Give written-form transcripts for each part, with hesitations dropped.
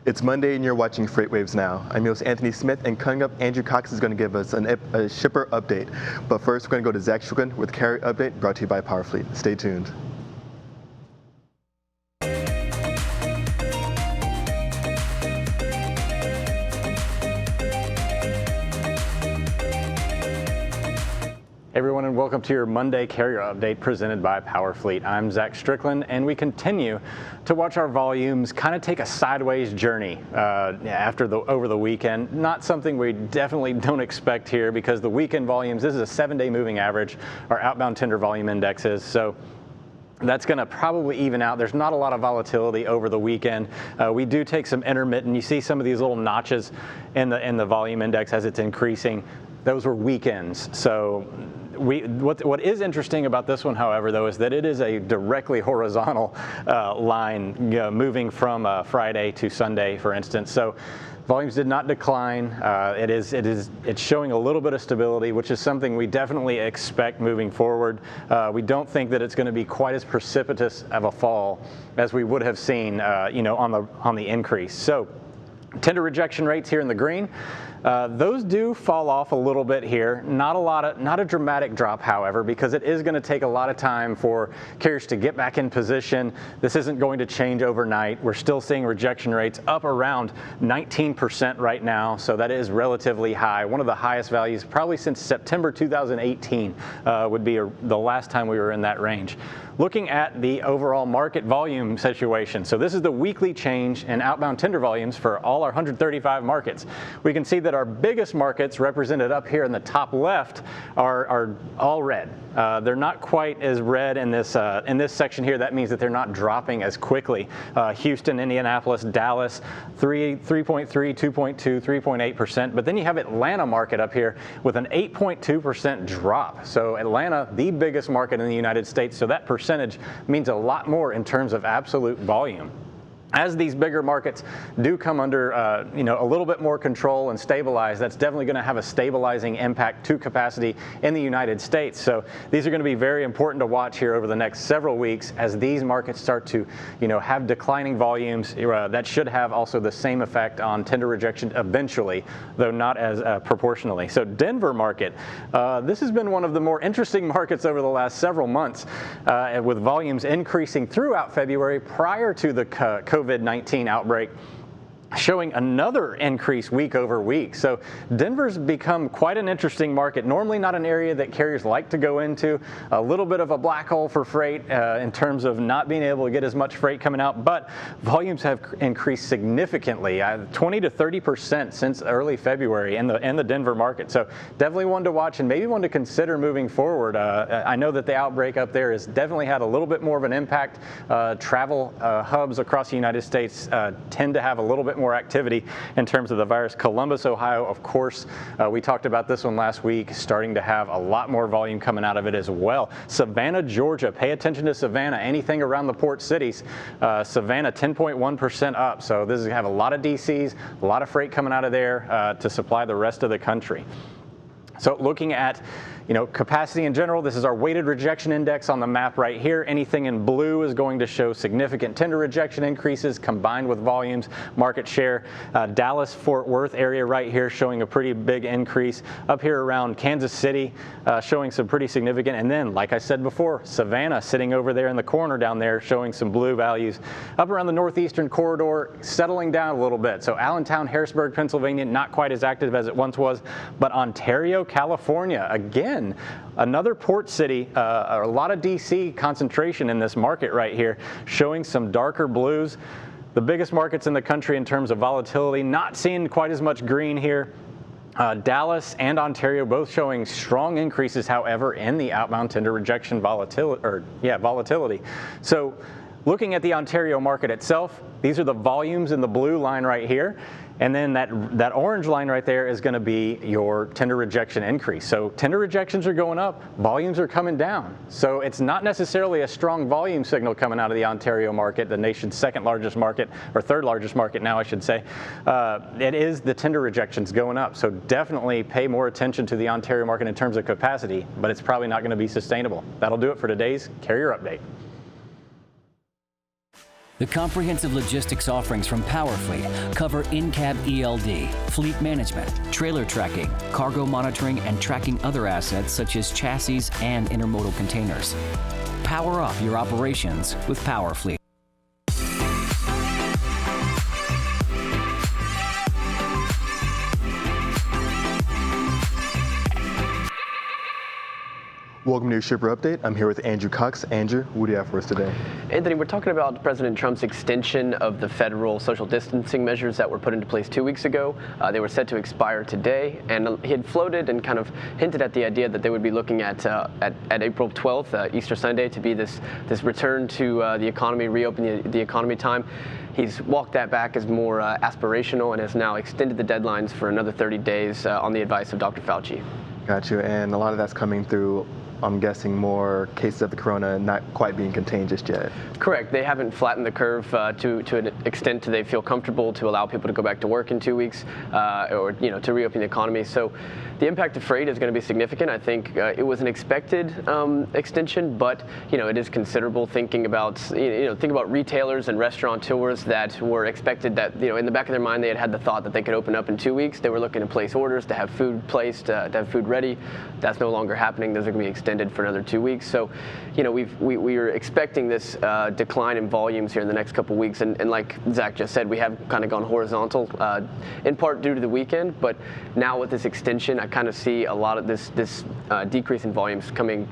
It's Monday and you're watching FreightWaves Now. I'm your host Anthony Smith, and coming up, Andrew Cox is going to give us a shipper update. But first, we're going to go to Zach Strickland with Carrier Update, brought to you by PowerFleet. Stay tuned. Everyone, and welcome to your Monday Carrier Update presented by PowerFleet. I'm Zach Strickland, and we continue to watch our volumes kind of take a sideways journey over the weekend. Not something we definitely don't expect here, because the weekend volumes, this is a 7-day moving average, our outbound tender volume index is. So that's going to probably even out. There's not a lot of volatility over the weekend. We do take some intermittent. You see some of these little notches in the volume index as it's increasing. Those were weekends. So what is interesting about this one, however, though, is that it is a directly horizontal line, moving from Friday to Sunday, for instance. So volumes did not decline. It's showing a little bit of stability, which is something we definitely expect moving forward. We don't think that it's going to be quite as precipitous of a fall as we would have seen, on the increase. So tender rejection rates here in the green. Those do fall off a little bit here. Not a dramatic drop, however, because it is going to take a lot of time for carriers to get back in position. This isn't going to change overnight. We're still seeing rejection rates up around 19% right now, so that is relatively high. One of the highest values probably since September 2018 would be the last time we were in that range. Looking at the overall market volume situation, so this is the weekly change in outbound tender volumes for all our 135 markets. We can see that our biggest markets, represented up here in the top left, are all red. They're not quite as red in this section here. That means that they're not dropping as quickly. Houston, Indianapolis, Dallas, 3.3, 2.2, 3.8%. But then you have Atlanta market up here with an 8.2% drop. So Atlanta, the biggest market in the United States, so that percentage means a lot more in terms of absolute volume. As these bigger markets do come under a little bit more control and stabilize, that's definitely going to have a stabilizing impact to capacity in the United States. So these are going to be very important to watch here over the next several weeks as these markets start to have declining volumes. That should have also the same effect on tender rejection eventually, though not as proportionally. So Denver market, this has been one of the more interesting markets over the last several months, with volumes increasing throughout February prior to the COVID-19 outbreak, showing another increase week over week. So Denver's become quite an interesting market. Normally not an area that carriers like to go into. A little bit of a black hole for freight in terms of not being able to get as much freight coming out, but volumes have increased significantly, 20 to 30% since early February in the Denver market. So definitely one to watch and maybe one to consider moving forward. I know that the outbreak up there has definitely had a little bit more of an impact. Travel hubs across the United States tend to have a little bit more activity in terms of the virus. Columbus, Ohio, of course, we talked about this one last week, starting to have a lot more volume coming out of it as well. Savannah, Georgia, pay attention to Savannah, anything around the port cities. Savannah, 10.1% up, so this is have a lot of DCs, a lot of freight coming out of there to supply the rest of the country. So looking at capacity in general, this is our weighted rejection index on the map right here. Anything in blue is going to show significant tender rejection increases combined with volumes, market share. Dallas, Fort Worth area right here showing a pretty big increase. Up here around Kansas City showing some pretty significant. And then, like I said before, Savannah sitting over there in the corner down there showing some blue values. Up around the northeastern corridor, settling down a little bit. So Allentown, Harrisburg, Pennsylvania, not quite as active as it once was. But Ontario, California, again, another port city, a lot of DC concentration in this market right here, showing some darker blues. The biggest markets in the country in terms of volatility, not seeing quite as much green here. Dallas and Ontario both showing strong increases, however, in the outbound tender rejection volatility. So looking at the Ontario market itself, these are the volumes in the blue line right here. And then that orange line right there is going to be your tender rejection increase. So tender rejections are going up, volumes are coming down. So it's not necessarily a strong volume signal coming out of the Ontario market, the nation's second largest market, or third largest market now, I should say. It is the tender rejections going up. So definitely pay more attention to the Ontario market in terms of capacity, but it's probably not going to be sustainable. That'll do it for today's Carrier Update. The comprehensive logistics offerings from PowerFleet cover in-cab ELD, fleet management, trailer tracking, cargo monitoring, and tracking other assets such as chassis and intermodal containers. Power up your operations with PowerFleet. Welcome to your Shipper Update. I'm here with Andrew Cox. Andrew, what do you have for us today? Anthony, we're talking about President Trump's extension of the federal social distancing measures that were put into place 2 weeks ago. They were set to expire today, and he had floated and kind of hinted at the idea that they would be looking at April 12th, Easter Sunday, to be this return to the economy, reopen the economy time. He's walked that back as more aspirational and has now extended the deadlines for another 30 days on the advice of Dr. Fauci. Got you, and a lot of that's coming through, I'm guessing, more cases of the corona not quite being contained just yet. Correct. They haven't flattened the curve to an extent they feel comfortable to allow people to go back to work in 2 weeks or to reopen the economy. So the impact of freight is going to be significant. I think it was an expected extension, but it is considerable. Thinking about think about retailers and restaurateurs that were expected that in the back of their mind they had the thought that they could open up in 2 weeks. They were looking to place orders, to have food placed, to have food ready. That's no longer happening. Those are going to be extended for another 2 weeks. So we are expecting this decline in volumes here in the next couple of weeks, and like Zach just said, we have kind of gone horizontal in part due to the weekend, but now with this extension I kind of see a lot of this decrease in volumes coming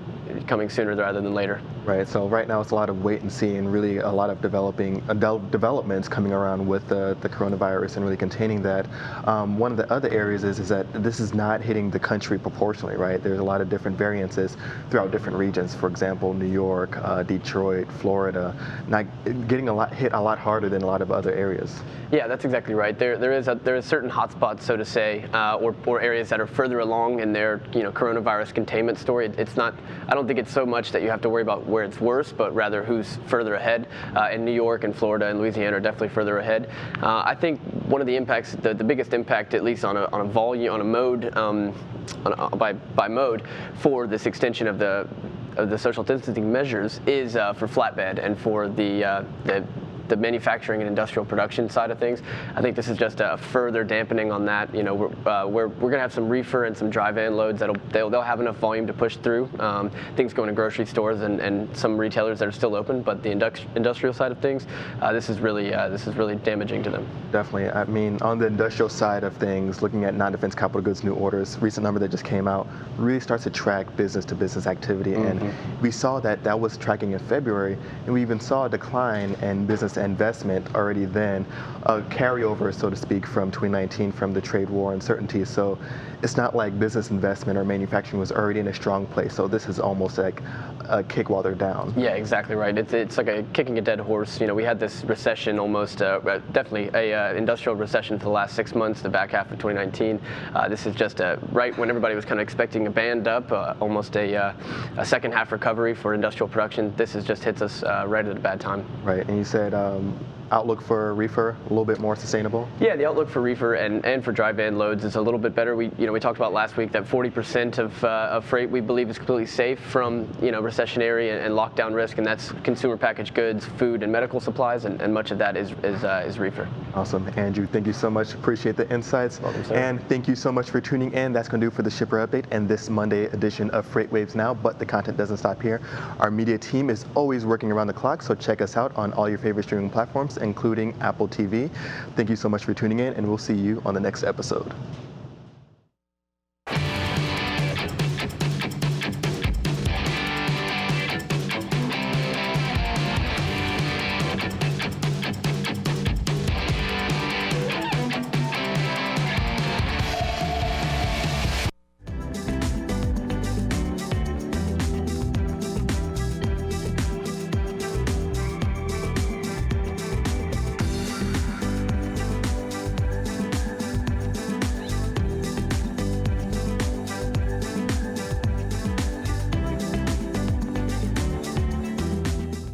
sooner rather than later. Right, so right now it's a lot of wait and see, and really a lot of developments coming around with the coronavirus and really containing that. One of the other areas is that this is not hitting the country proportionally, right? There's a lot of different variances throughout different regions. For example, New York, Detroit, Florida, not getting hit a lot harder than a lot of other areas. Yeah, that's exactly right. There is certain hotspots, so to say, or areas that are further along in their coronavirus containment story. It's not. I don't think it's so much that you have to worry about where it's worse, but rather who's further ahead. And New York and Florida and Louisiana are definitely further ahead. I think one of the impacts, the biggest impact, at least on a volume, on a mode, by mode, for this extension of the social distancing measures is for flatbed and for the manufacturing and industrial production side of things. I think this is just a further dampening on that. We're going to have some reefer and some dry van loads they'll have enough volume to push through. Things going to grocery stores and some retailers that are still open, but the industrial side of things, this is really damaging to them. Definitely. I mean, on the industrial side of things, looking at non-defense capital goods new orders, recent number that just came out really starts to track business-to-business activity, and we saw that was tracking in February, and we even saw a decline in business investment already then, a carryover, so to speak, from 2019 from the trade war uncertainty. So it's not like business investment or manufacturing was already in a strong place. So this is almost like a kick while they're down. Yeah, exactly right. It's like kicking a dead horse. We had this recession, almost definitely a industrial recession for the last 6 months, the back half of 2019. This is just right when everybody was kind of expecting a band up, almost a second half recovery for industrial production. This just hits us right at a bad time. Right, and you said outlook for reefer a little bit more sustainable? Yeah, the outlook for reefer and for dry van loads is a little bit better. We talked about last week that 40% of freight we believe is completely safe from recessionary and lockdown risk, and that's consumer packaged goods, food, and medical supplies, and much of that is reefer. Awesome, Andrew. Thank you so much. Appreciate the insights. Welcome, sir. And thank you so much for tuning in. That's going to do it for the Shipper Update and this Monday edition of FreightWaves Now. But the content doesn't stop here. Our media team is always working around the clock, so check us out on all your favorite streaming platforms, including Apple TV. Thank you so much for tuning in, and we'll see you on the next episode.